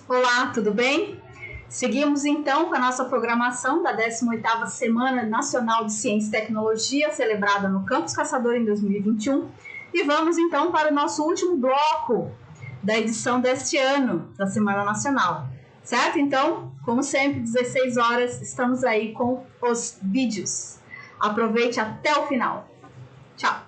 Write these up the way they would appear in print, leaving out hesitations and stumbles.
Olá, tudo bem? Seguimos então com a nossa programação da 18ª Semana Nacional de Ciência e Tecnologia, celebrada no Campus Caçador em 2021, e vamos então para o nosso último bloco da edição deste ano da Semana Nacional. Certo? Então, como sempre, 16 horas, estamos aí com os vídeos. Aproveite até o final. Tchau!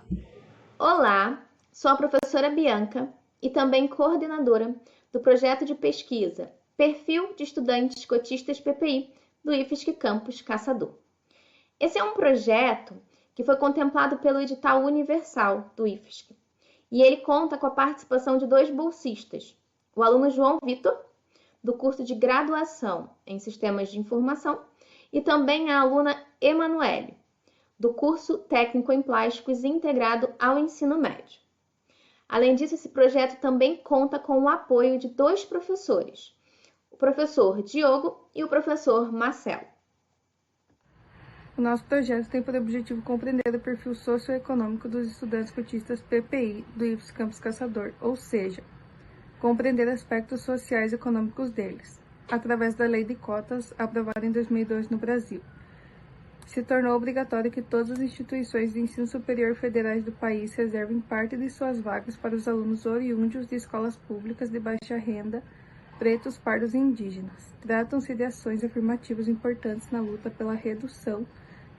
Olá, sou a professora Bianca e também coordenadora do projeto de pesquisa Perfil de Estudantes Cotistas PPI do IFSC Campus Caçador. Esse é um projeto que foi contemplado pelo edital universal do IFSC e ele conta com a participação de 2 bolsistas, o aluno João Vitor, do curso de graduação em Sistemas de Informação, e também a aluna Emanuele, do curso técnico em plásticos integrado ao ensino médio. Além disso, esse projeto também conta com o apoio de 2 professores, o professor Diogo e o professor Marcelo. O nosso projeto tem por objetivo compreender o perfil socioeconômico dos estudantes cotistas PPI do IFSC Campus Caçador, ou seja, compreender aspectos sociais e econômicos deles, através da Lei de Cotas aprovada em 2002 no Brasil. Se tornou obrigatório que todas as instituições de ensino superior federais do país reservem parte de suas vagas para os alunos oriundos de escolas públicas de baixa renda, pretos, pardos e indígenas. Tratam-se de ações afirmativas importantes na luta pela redução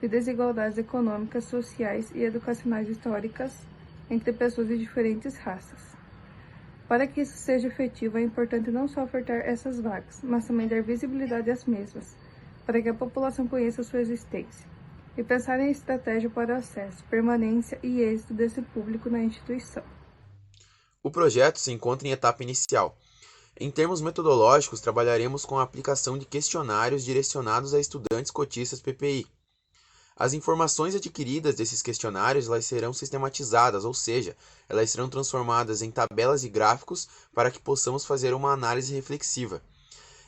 de desigualdades econômicas, sociais e educacionais históricas entre pessoas de diferentes raças. Para que isso seja efetivo, é importante não só ofertar essas vagas, mas também dar visibilidade às mesmas, para que a população conheça sua existência, e pensar em estratégia para o acesso, permanência e êxito desse público na instituição. O projeto se encontra em etapa inicial. Em termos metodológicos, trabalharemos com a aplicação de questionários direcionados a estudantes cotistas PPI. As informações adquiridas desses questionários elas serão sistematizadas, ou seja, elas serão transformadas em tabelas e gráficos para que possamos fazer uma análise reflexiva.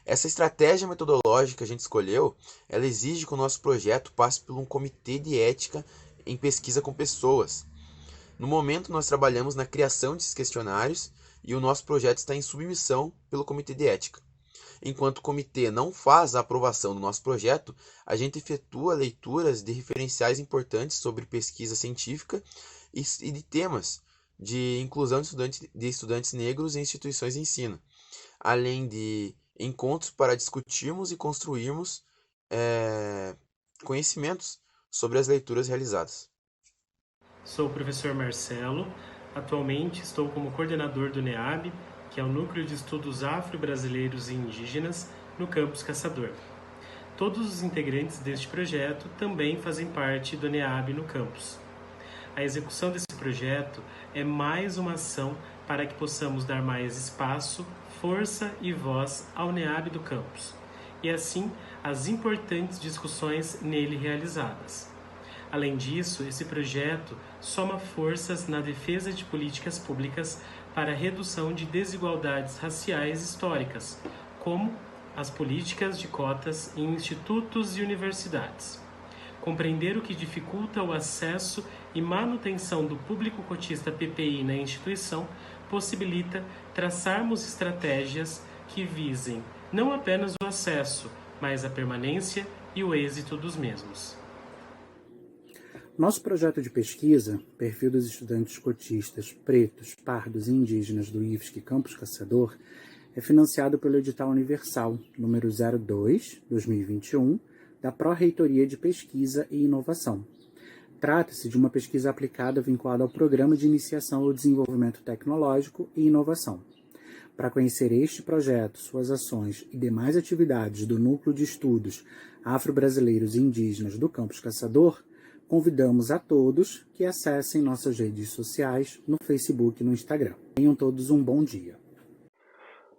Essa estratégia metodológica que a gente escolheu, ela exige que o nosso projeto passe por um comitê de ética em pesquisa com pessoas. No momento, nós trabalhamos na criação desses questionários e o nosso projeto está em submissão pelo comitê de ética. Enquanto o comitê não faz a aprovação do nosso projeto, a gente efetua leituras de referenciais importantes sobre pesquisa científica e de temas de inclusão de estudantes negros em instituições de ensino, além de encontros para discutirmos e construirmos conhecimentos sobre as leituras realizadas. Sou o professor Marcelo, atualmente estou como coordenador do NEAB, que é o Núcleo de Estudos Afro-Brasileiros e Indígenas, no Campus Caçador. Todos os integrantes deste projeto também fazem parte do NEAB no campus. A execução desse projeto é mais uma ação para que possamos dar mais espaço, força e voz ao NEAB do campus, e assim as importantes discussões nele realizadas. Além disso, esse projeto soma forças na defesa de políticas públicas para a redução de desigualdades raciais históricas, como as políticas de cotas em institutos e universidades. Compreender o que dificulta o acesso e manutenção do público cotista PPI na instituição possibilita traçarmos estratégias que visem não apenas o acesso, mas a permanência e o êxito dos mesmos. Nosso projeto de pesquisa, Perfil dos Estudantes Cotistas, Pretos, Pardos e Indígenas do IFSC Campus Caçador, é financiado pelo edital universal número 02/2021 da Pró-Reitoria de Pesquisa e Inovação. Trata-se de uma pesquisa aplicada vinculada ao Programa de Iniciação ao Desenvolvimento Tecnológico e Inovação. Para conhecer este projeto, suas ações e demais atividades do Núcleo de Estudos Afro-Brasileiros e Indígenas do Campus Caçador, convidamos a todos que acessem nossas redes sociais no Facebook e no Instagram. Tenham todos um bom dia.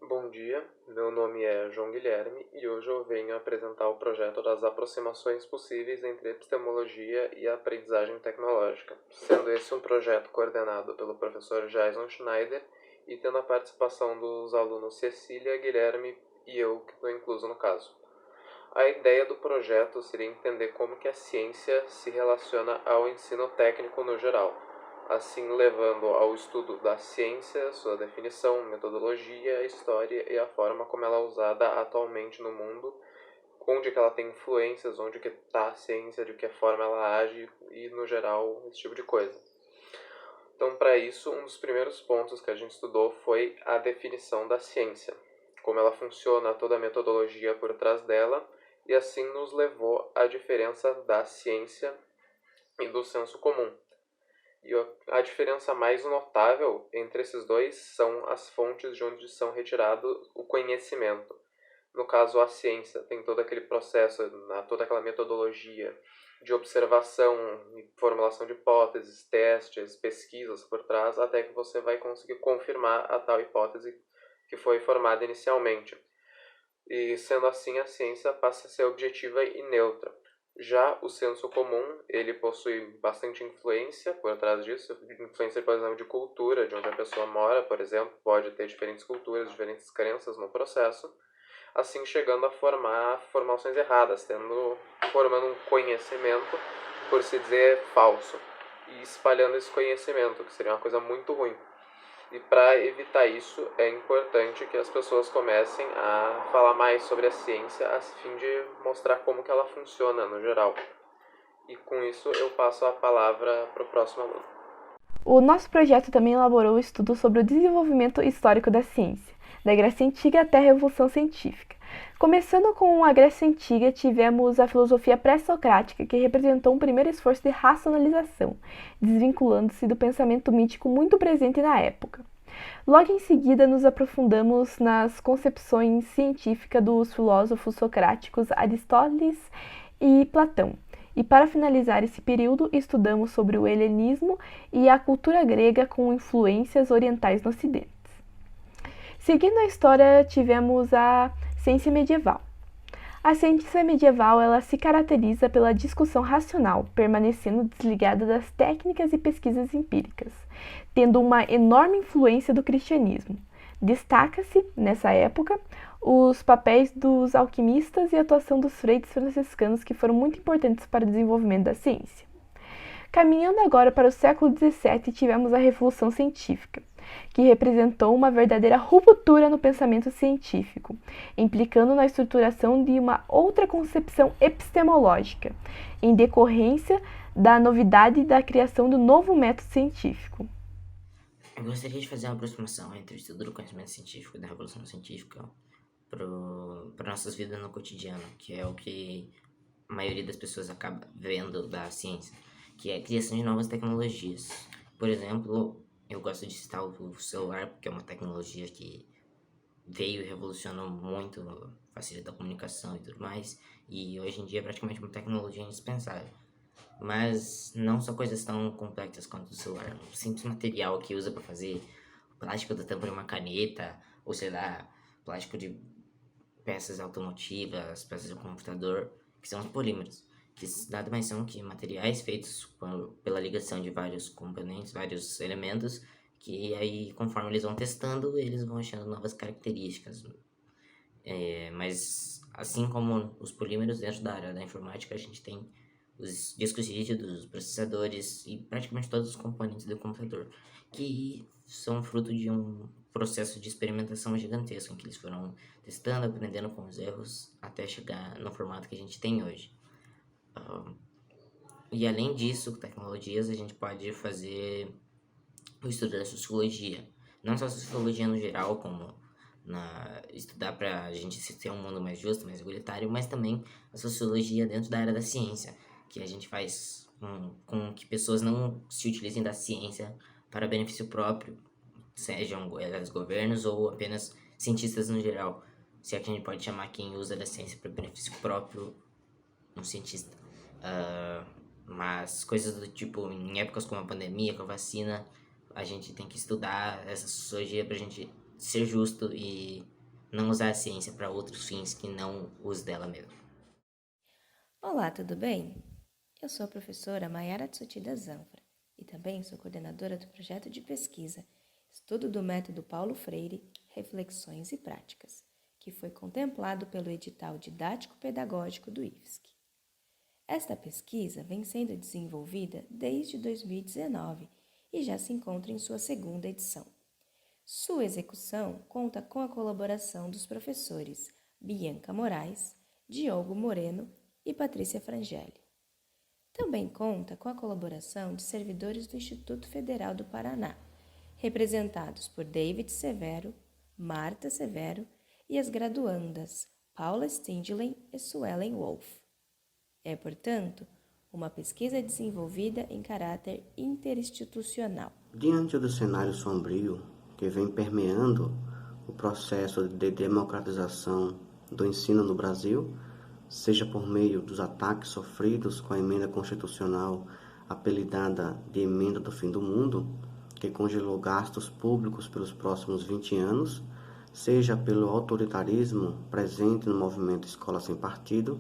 Bom dia, meu nome é João Guilherme e hoje eu venho apresentar o projeto das aproximações possíveis entre epistemologia e a aprendizagem tecnológica, sendo esse um projeto coordenado pelo professor Jason Schneider e tendo a participação dos alunos Cecília, Guilherme e eu, que estou incluso no caso. A ideia do projeto seria entender como que a ciência se relaciona ao ensino técnico no geral. assim levando ao estudo da ciência, sua definição, metodologia, história e a forma como ela é usada atualmente no mundo, onde que ela tem influências, onde que está a ciência, de que forma ela age e, no geral, esse tipo de coisa. Então, para isso, um dos primeiros pontos que a gente estudou foi a definição da ciência, como ela funciona, toda a metodologia por trás dela, e assim nos levou à diferença da ciência e do senso comum. E a diferença mais notável entre esses dois são as fontes de onde são retirados o conhecimento. No caso, a ciência tem todo aquele processo, toda aquela metodologia de observação, formulação de hipóteses, testes, pesquisas por trás, até que você vai conseguir confirmar a tal hipótese que foi formada inicialmente. E sendo assim, a ciência passa a ser objetiva e neutra. Já o senso comum, ele possui bastante influência por trás disso, influência, por exemplo, de cultura, de onde a pessoa mora, por exemplo, pode ter diferentes culturas, diferentes crenças no processo, assim chegando a formar formações erradas, formando um conhecimento, por se dizer, falso, e espalhando esse conhecimento, que seria uma coisa muito ruim. E para evitar isso, é importante que as pessoas comecem a falar mais sobre a ciência, a fim de mostrar como que ela funciona no geral. E com isso eu passo a palavra para o próximo aluno. O nosso projeto também elaborou um estudo sobre o desenvolvimento histórico da ciência, da Grécia Antiga até a Revolução Científica. Começando com a Grécia Antiga, tivemos a filosofia pré-socrática, que representou um primeiro esforço de racionalização, desvinculando-se do pensamento mítico muito presente na época. Logo em seguida, nos aprofundamos nas concepções científicas dos filósofos socráticos Aristóteles e Platão. E para finalizar esse período, estudamos sobre o helenismo e a cultura grega com influências orientais no Ocidente. Seguindo a história, tivemos a ciência medieval. A ciência medieval ela se caracteriza pela discussão racional, permanecendo desligada das técnicas e pesquisas empíricas, tendo uma enorme influência do cristianismo. Destaca-se, nessa época, os papéis dos alquimistas e a atuação dos freiras franciscanos, que foram muito importantes para o desenvolvimento da ciência. Caminhando agora para o século XVII, tivemos a Revolução Científica, que representou uma verdadeira ruptura no pensamento científico, implicando na estruturação de uma outra concepção epistemológica, em decorrência da novidade da criação do novo método científico. Eu gostaria de fazer uma aproximação entre o estudo do conhecimento científico e da Revolução Científica para nossas vidas no cotidiano, que é o que a maioria das pessoas acaba vendo da ciência, que é a criação de novas tecnologias. Por exemplo, eu gosto de citar o celular, porque é uma tecnologia que veio e revolucionou muito a facilidade da comunicação e tudo mais, e hoje em dia é praticamente uma tecnologia indispensável. Mas não só coisas tão complexas quanto o celular, um simples material que usa para fazer o plástico da tampa de uma caneta, ou sei lá, plástico de peças automotivas, peças de computador, que são os polímeros, que nada mais são que materiais feitos pela ligação de vários componentes, vários elementos, que aí, conforme eles vão testando, eles vão achando novas características. Mas, assim como os polímeros, dentro da área da informática, a gente tem os discos rígidos, os processadores e praticamente todos os componentes do computador, que são fruto de um processo de experimentação gigantesco, em que eles foram testando, aprendendo com os erros, até chegar no formato que a gente tem hoje. E além disso, com tecnologias, a gente pode fazer o estudo da sociologia. Não só a sociologia no geral, como estudar para a gente ter um mundo mais justo, mais igualitário, mas também a sociologia dentro da área da ciência, que a gente faz com que pessoas não se utilizem da ciência para benefício próprio, sejam elas governos ou apenas cientistas no geral, se é que a gente pode chamar quem usa da ciência para benefício próprio um cientista. Mas coisas do tipo, em épocas como a pandemia, com a vacina, a gente tem que estudar essa sociologia para a gente ser justo e não usar a ciência para outros fins que não os dela mesmo. Olá, tudo bem? Eu sou a professora Maiara Tsutida Zanfra e também sou coordenadora do projeto de pesquisa Estudo do Método Paulo Freire, Reflexões e Práticas, que foi contemplado pelo edital didático-pedagógico do IFSC. Esta pesquisa vem sendo desenvolvida desde 2019 e já se encontra em sua segunda edição. Sua execução conta com a colaboração dos professores Bianca Moraes, Diogo Moreno e Patrícia Frangeli. Também conta com a colaboração de servidores do Instituto Federal do Paraná, representados por David Severo, Marta Severo e as graduandas Paula Stindlen e Suelen Wolff. É, portanto, uma pesquisa desenvolvida em caráter interinstitucional. Diante do cenário sombrio que vem permeando o processo de democratização do ensino no Brasil, seja por meio dos ataques sofridos com a emenda constitucional apelidada de Emenda do Fim do Mundo, que congelou gastos públicos pelos próximos 20 anos, seja pelo autoritarismo presente no movimento Escola Sem Partido,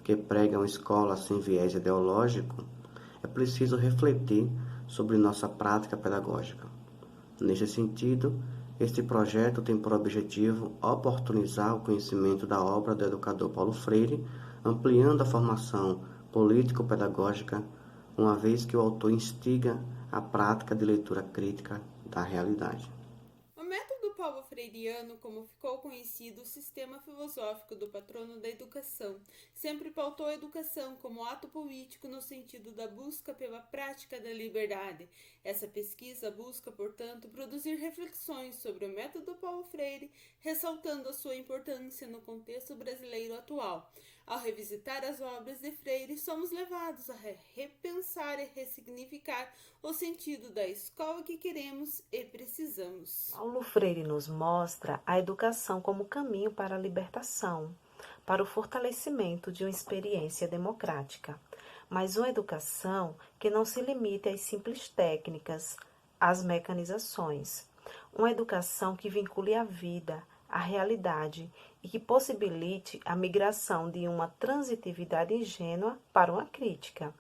que prega uma escola sem viés ideológico, é preciso refletir sobre nossa prática pedagógica. Neste sentido, este projeto tem por objetivo oportunizar o conhecimento da obra do educador Paulo Freire, ampliando a formação político-pedagógica, uma vez que o autor instiga a prática de leitura crítica da realidade. O método paulo freiriano, como ficou conhecido, o sistema filosófico do patrono da educação, sempre pautou a educação como ato político no sentido da busca pela prática da liberdade. Essa pesquisa busca, portanto, produzir reflexões sobre o método Paulo Freire, ressaltando a sua importância no contexto brasileiro atual. Ao revisitar as obras de Freire, somos levados a repensar e ressignificar o sentido da escola que queremos e precisamos. Paulo Freire nos mostra a educação como caminho para a libertação, para o fortalecimento de uma experiência democrática, mas uma educação que não se limite às simples técnicas, às mecanizações. Uma educação que vincule a vida, a realidade e que possibilite a migração de uma transitividade ingênua para uma crítica.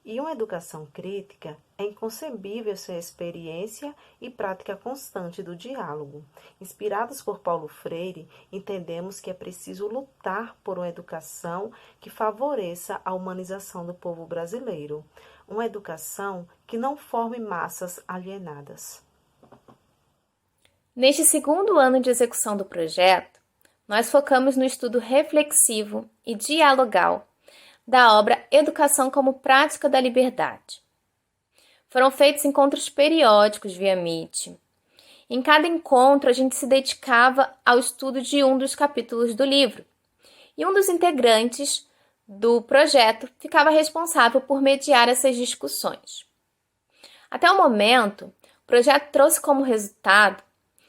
E uma educação crítica é inconcebível sem a experiência e prática constante do diálogo. Inspirados por Paulo Freire, entendemos que é preciso lutar por uma educação que favoreça a humanização do povo brasileiro, uma educação que não forme massas alienadas. Neste segundo ano de execução do projeto, nós focamos no estudo reflexivo e dialogal da obra Educação como Prática da Liberdade. Foram feitos encontros periódicos via Meet. Em cada encontro, a gente se dedicava ao estudo de um dos capítulos do livro, e um dos integrantes do projeto ficava responsável por mediar essas discussões. Até o momento, o projeto trouxe como resultado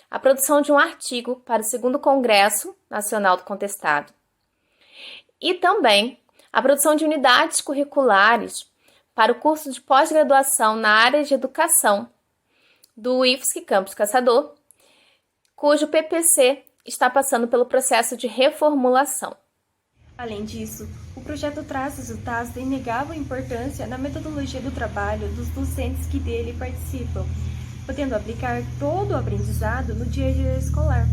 a produção de um artigo para o 2º Congresso Nacional do Contestado e também a produção de unidades curriculares para o curso de pós-graduação na área de educação do IFSC Campus Caçador, cujo PPC está passando pelo processo de reformulação. Além disso, o projeto traz resultados de inegável importância na metodologia do trabalho dos docentes que dele participam, podendo aplicar todo o aprendizado no dia a dia escolar.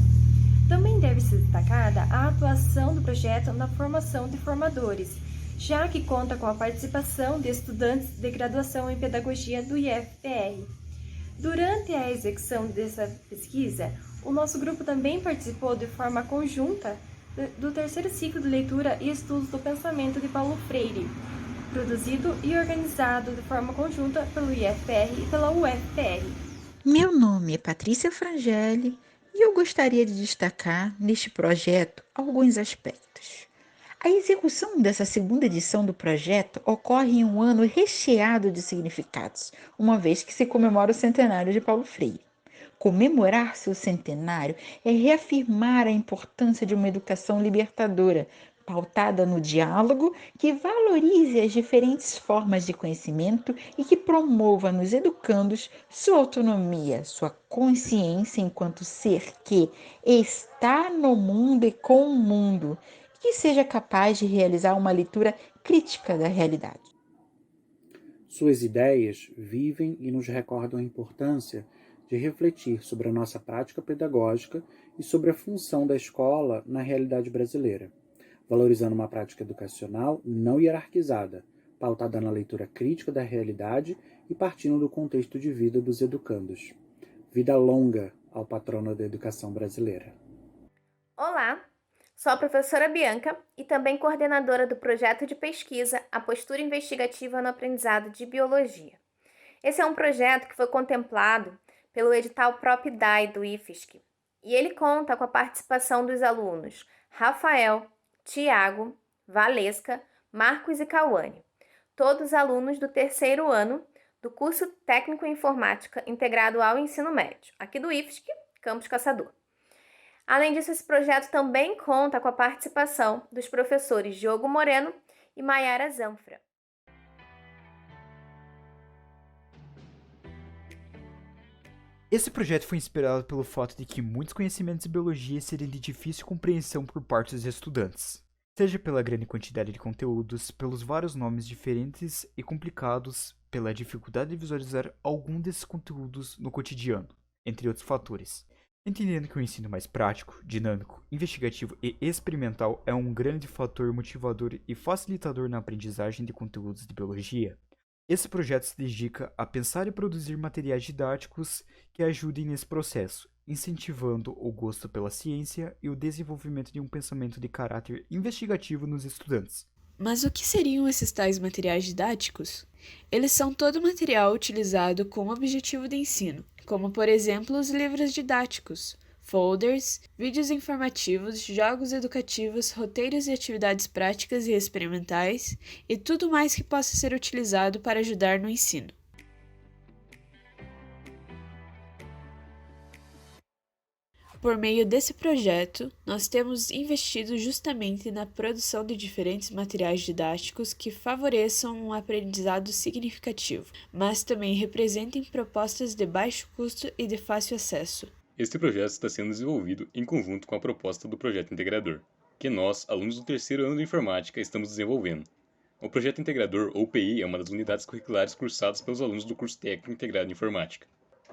Também deve ser destacada a atuação do projeto na formação de formadores, já que conta com a participação de estudantes de graduação em pedagogia do IFPR. Durante a execução dessa pesquisa, o nosso grupo também participou de forma conjunta do 3º ciclo de leitura e estudos do pensamento de Paulo Freire, produzido e organizado de forma conjunta pelo IFPR e pela UFPR. Meu nome é Patrícia Frangeli e eu gostaria de destacar neste projeto alguns aspectos. A execução dessa 2ª edição do projeto ocorre em um ano recheado de significados, uma vez que se comemora o centenário de Paulo Freire. Comemorar seu centenário é reafirmar a importância de uma educação libertadora, pautada no diálogo, que valorize as diferentes formas de conhecimento e que promova nos educandos sua autonomia, sua consciência enquanto ser que está no mundo e com o mundo, e que seja capaz de realizar uma leitura crítica da realidade. Suas ideias vivem e nos recordam a importância de refletir sobre a nossa prática pedagógica e sobre a função da escola na realidade brasileira, valorizando uma prática educacional não hierarquizada, pautada na leitura crítica da realidade e partindo do contexto de vida dos educandos. Vida longa ao patrono da educação brasileira. Olá, sou a professora Bianca e também coordenadora do projeto de pesquisa A Postura Investigativa no Aprendizado de Biologia. Esse é um projeto que foi contemplado pelo edital PropDai do IFSC e ele conta com a participação dos alunos Rafael, Tiago, Valesca, Marcos e Cauane, todos alunos do 3º ano do curso Técnico em Informática integrado ao ensino médio, aqui do IFSC, Campus Caçador. Além disso, esse projeto também conta com a participação dos professores Diogo Moreno e Maiara Zanfra. Esse projeto foi inspirado pelo fato de que muitos conhecimentos de biologia seriam de difícil compreensão por parte dos estudantes, seja pela grande quantidade de conteúdos, pelos vários nomes diferentes e complicados, pela dificuldade de visualizar algum desses conteúdos no cotidiano, entre outros fatores. Entendendo que o ensino mais prático, dinâmico, investigativo e experimental é um grande fator motivador e facilitador na aprendizagem de conteúdos de biologia, esse projeto se dedica a pensar e produzir materiais didáticos que ajudem nesse processo, incentivando o gosto pela ciência e o desenvolvimento de um pensamento de caráter investigativo nos estudantes. Mas o que seriam esses tais materiais didáticos? Eles são todo material utilizado com o objetivo de ensino, como por exemplo os livros didáticos, folders, vídeos informativos, jogos educativos, roteiros e atividades práticas e experimentais, e tudo mais que possa ser utilizado para ajudar no ensino. Por meio desse projeto, nós temos investido justamente na produção de diferentes materiais didáticos que favoreçam um aprendizado significativo, mas também representem propostas de baixo custo e de fácil acesso. Este projeto está sendo desenvolvido em conjunto com a proposta do Projeto Integrador, que nós, alunos do 3º ano de Informática, estamos desenvolvendo. O Projeto Integrador, ou PI, é uma das unidades curriculares cursadas pelos alunos do curso Técnico Integrado em Informática.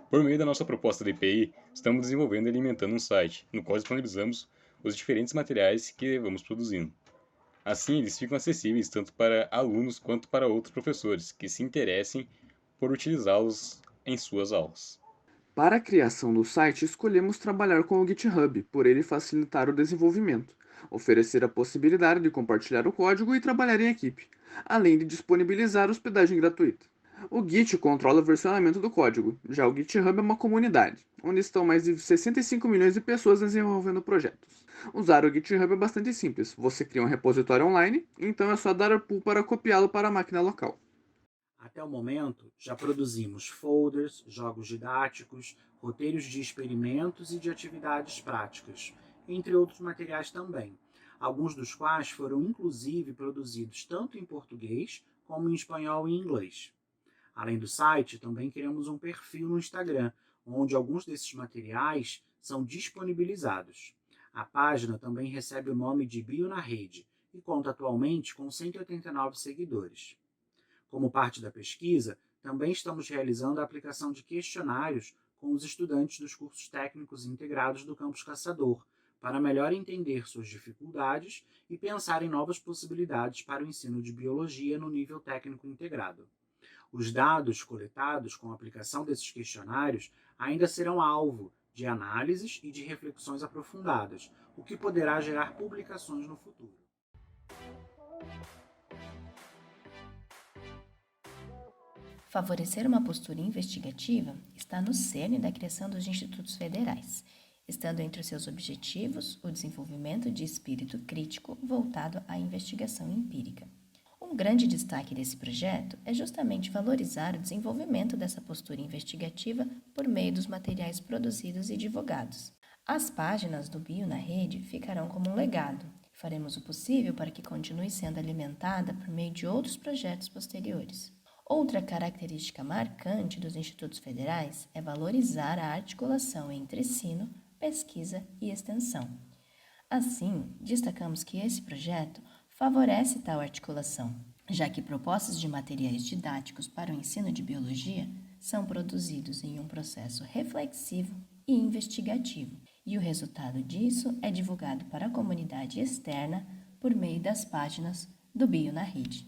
Por meio da nossa proposta de PI, estamos desenvolvendo e alimentando um site, no qual disponibilizamos os diferentes materiais que vamos produzindo. Assim, eles ficam acessíveis tanto para alunos quanto para outros professores que se interessem por utilizá-los em suas aulas. Para a criação do site, escolhemos trabalhar com o GitHub, por ele facilitar o desenvolvimento, oferecer a possibilidade de compartilhar o código e trabalhar em equipe, além de disponibilizar hospedagem gratuita. O Git controla o versionamento do código, já o GitHub é uma comunidade, onde estão mais de 65 milhões de pessoas desenvolvendo projetos. Usar o GitHub é bastante simples, você cria um repositório online, então é só dar o pull para copiá-lo para a máquina local. Até o momento, já produzimos folders, jogos didáticos, roteiros de experimentos e de atividades práticas, entre outros materiais também, alguns dos quais foram inclusive produzidos tanto em português como em espanhol e inglês. Além do site, também criamos um perfil no Instagram, onde alguns desses materiais são disponibilizados. A página também recebe o nome de Bio na Rede e conta atualmente com 189 seguidores. Como parte da pesquisa, também estamos realizando a aplicação de questionários com os estudantes dos cursos técnicos integrados do Campus Caçador, para melhor entender suas dificuldades e pensar em novas possibilidades para o ensino de biologia no nível técnico integrado. Os dados coletados com a aplicação desses questionários ainda serão alvo de análises e de reflexões aprofundadas, o que poderá gerar publicações no futuro. Favorecer uma postura investigativa está no cerne da criação dos institutos federais, estando entre os seus objetivos o desenvolvimento de espírito crítico voltado à investigação empírica. Um grande destaque desse projeto é justamente valorizar o desenvolvimento dessa postura investigativa por meio dos materiais produzidos e divulgados. As páginas do Bio na Rede ficarão como um legado. Faremos o possível para que continue sendo alimentada por meio de outros projetos posteriores. Outra característica marcante dos institutos federais é valorizar a articulação entre ensino, pesquisa e extensão. Assim, destacamos que esse projeto favorece tal articulação, já que propostas de materiais didáticos para o ensino de biologia são produzidos em um processo reflexivo e investigativo, e o resultado disso é divulgado para a comunidade externa por meio das páginas do Bio na Rede.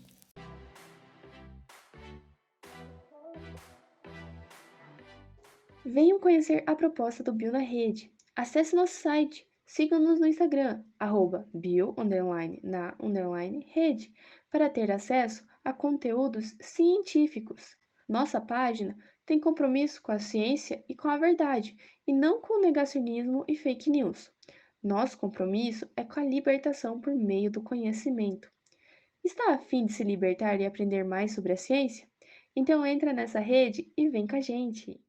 Venham conhecer a proposta do Bio na Rede. Acesse nosso site, sigam-nos no Instagram, @bio_na_rede, para ter acesso a conteúdos científicos. Nossa página tem compromisso com a ciência e com a verdade, e não com o negacionismo e fake news. Nosso compromisso é com a libertação por meio do conhecimento. Está a fim de se libertar e aprender mais sobre a ciência? Então entra nessa rede e vem com a gente!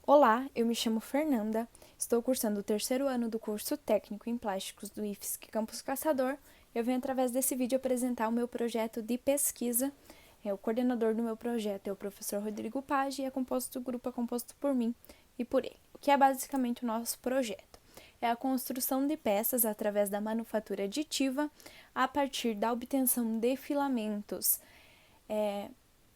Olá, eu me chamo Fernanda, estou cursando o 3º ano do curso técnico em plásticos do IFSC Campus Caçador. Eu venho através desse vídeo apresentar o meu projeto de pesquisa. O coordenador do meu projeto é o professor Rodrigo Page e o grupo é composto por mim e por ele. O que é basicamente o nosso projeto? É a construção de peças através da manufatura aditiva a partir da obtenção de filamentos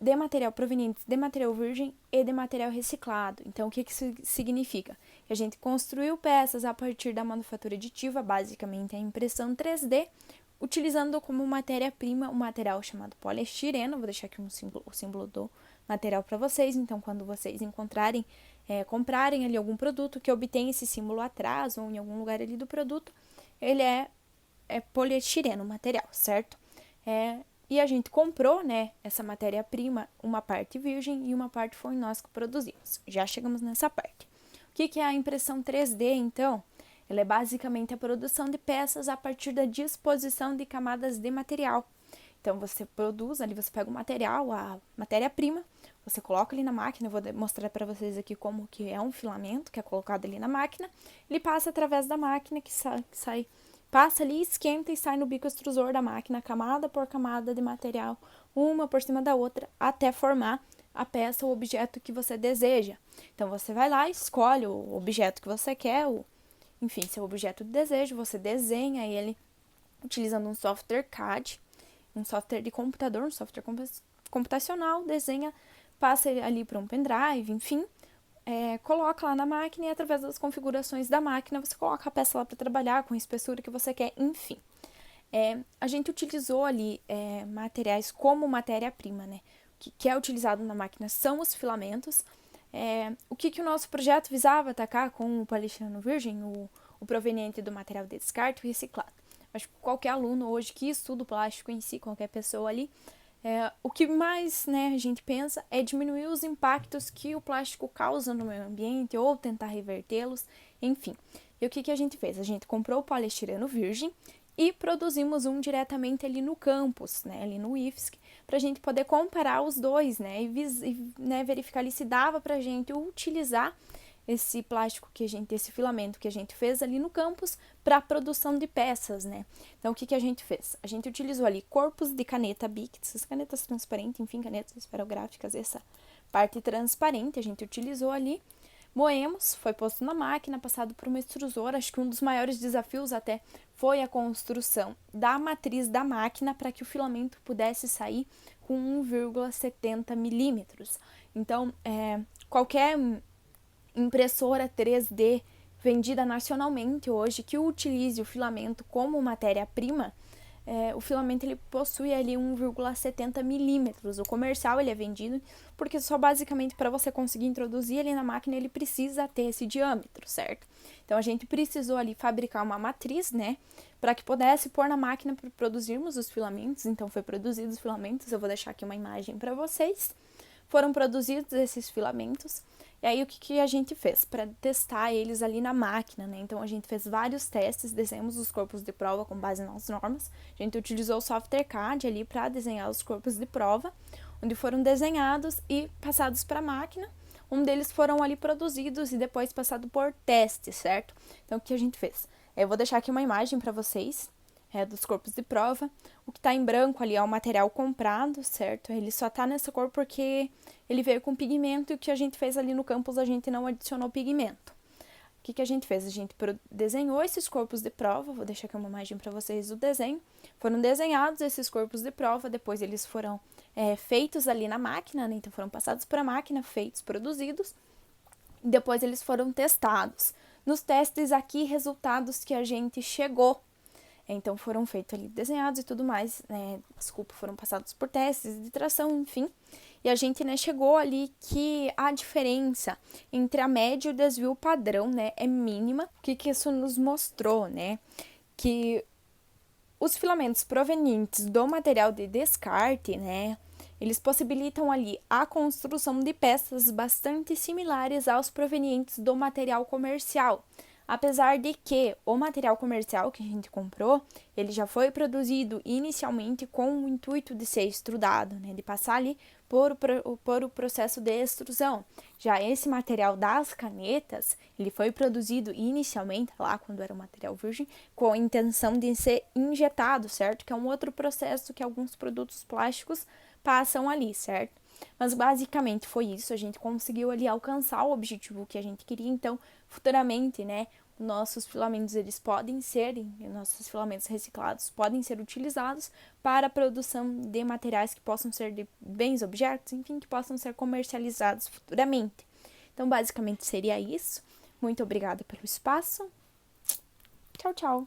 de material proveniente de material virgem e de material reciclado. Então, o que isso significa? Que a gente construiu peças a partir da manufatura aditiva, basicamente a impressão 3D, utilizando como matéria-prima um material chamado poliestireno. Vou deixar aqui o símbolo do material para vocês. Então, quando vocês comprarem ali algum produto que obtenha esse símbolo atrás ou em algum lugar ali do produto, ele é poliestireno o material, certo? E a gente comprou, essa matéria-prima, uma parte virgem e uma parte foi nós que produzimos. Já chegamos nessa parte. O que é a impressão 3D, então? Ela é basicamente a produção de peças a partir da disposição de camadas de material. Então, você produz ali, você pega o material, a matéria-prima, você coloca ali na máquina, eu vou mostrar para vocês aqui como que é um filamento que é colocado ali na máquina. Ele passa através da máquina que sai passa ali, esquenta e sai no bico extrusor da máquina, camada por camada de material, uma por cima da outra, até formar a peça ou objeto que você deseja. Então, você vai lá, escolhe o objeto que você quer, seu objeto de desejo, você desenha ele utilizando um software CAD, um software de computador, um software computacional, desenha, passa ali para um pendrive, coloca lá na máquina e através das configurações da máquina você coloca a peça lá para trabalhar com a espessura que você quer, a gente utilizou ali materiais como matéria-prima, O que é utilizado na máquina são os filamentos. O que o nosso projeto visava atacar com o poliestireno virgem, o proveniente do material de descarte e reciclado. Acho que qualquer aluno hoje que estuda o plástico em si, qualquer pessoa ali, o que mais a gente pensa é diminuir os impactos que o plástico causa no meio ambiente ou tentar revertê-los, enfim. E o que a gente fez? A gente comprou o poliestireno virgem e produzimos um diretamente ali no campus, ali no IFSC, para a gente poder comparar os dois, e verificar ali se dava para a gente utilizar esse plástico esse filamento que a gente fez ali no campus para a produção de peças, Então, o que a gente fez? A gente utilizou ali corpos de caneta Bic, essas canetas transparentes, canetas esferográficas, essa parte transparente a gente utilizou ali, moemos, foi posto na máquina, passado por uma extrusora. Acho que um dos maiores desafios até foi a construção da matriz da máquina para que o filamento pudesse sair com 1,70 milímetros. Então, qualquer impressora 3D vendida nacionalmente hoje que utilize o filamento como matéria-prima, o filamento ele possui ali 1,70 milímetros. O comercial ele é vendido porque só basicamente para você conseguir introduzir ele na máquina ele precisa ter esse diâmetro, certo? Então a gente precisou ali fabricar uma matriz, né, para que pudesse pôr na máquina para produzirmos os filamentos. Então foi produzidos os filamentos, eu vou deixar aqui uma imagem para vocês. Foram produzidos esses filamentos. E aí, o que a gente fez? Para testar eles ali na máquina, né? Então, a gente fez vários testes, desenhamos os corpos de prova com base nas normas. A gente utilizou o software CAD ali para desenhar os corpos de prova, onde foram desenhados e passados para a máquina. Um deles foram ali produzidos e depois passado por teste, certo? Então, o que a gente fez? Eu vou deixar aqui uma imagem para vocês dos corpos de prova. O que está em branco ali é o material comprado, certo? Ele só está nessa cor porque ele veio com pigmento e o que a gente fez ali no campus, a gente não adicionou pigmento. O que a gente fez? A gente desenhou esses corpos de prova, vou deixar aqui uma imagem para vocês do desenho. Foram desenhados esses corpos de prova, depois eles foram feitos ali na máquina, né? Então foram passados para a máquina, feitos, produzidos, e depois eles foram testados. Nos testes aqui, resultados que a gente chegou. Então, foram feitos ali, desenhados e tudo mais, né? Foram passados por testes de tração, enfim. E a gente, né, chegou ali que a diferença entre a média e o desvio padrão, né, é mínima. O que isso nos mostrou, né? Que os filamentos provenientes do material de descarte, né, eles possibilitam ali a construção de peças bastante similares aos provenientes do material comercial. Apesar de que o material comercial que a gente comprou, ele já foi produzido inicialmente com o intuito de ser extrudado, né? De passar ali por o processo de extrusão. Já esse material das canetas, ele foi produzido inicialmente, lá quando era um material virgem, com a intenção de ser injetado, certo? Que é um outro processo que alguns produtos plásticos passam ali, certo? Mas basicamente foi isso, a gente conseguiu ali alcançar o objetivo que a gente queria. Então, futuramente, né, nossos filamentos nossos filamentos reciclados podem ser utilizados para a produção de materiais que possam ser de bens, objetos, enfim, que possam ser comercializados futuramente. Então, basicamente seria isso. Muito obrigada pelo espaço. Tchau, tchau.